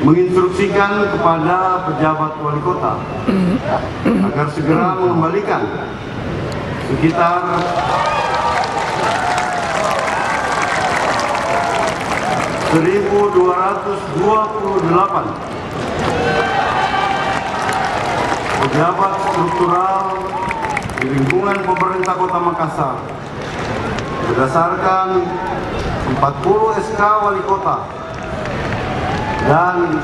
menginstruksikan kepada pejabat wali kota agar segera mengembalikan sekitar 1.228 pejabat struktural di lingkungan pemerintah Kota Makassar berdasarkan 40 SK wali kota dan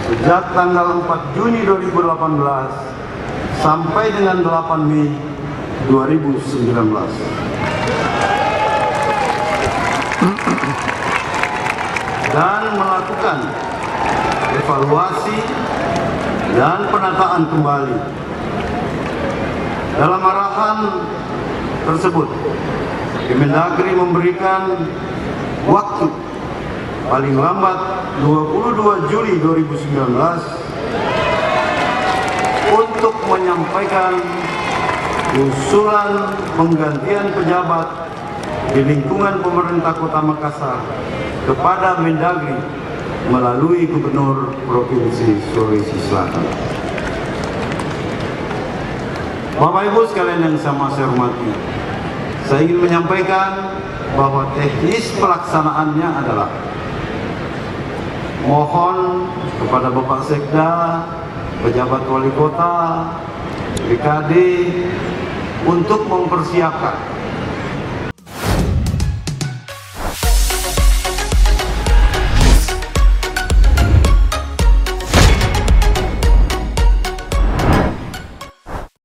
sejak tanggal 4 Juni 2018 sampai dengan 8 Mei 2019. Dan melakukan evaluasi dan penataan kembali. Dalam arahan tersebut, Kemendagri memberikan waktu paling lambat 22 Juli 2019 untuk menyampaikan usulan penggantian pejabat di lingkungan pemerintah Kota Makassar kepada Mendagri melalui Gubernur Provinsi Sulawesi Selatan. Bapak Ibu sekalian yang sama saya hormati, saya ingin menyampaikan bahwa teknis pelaksanaannya adalah mohon kepada Bapak Sekda, pejabat wali kota, BKD untuk mempersiapkan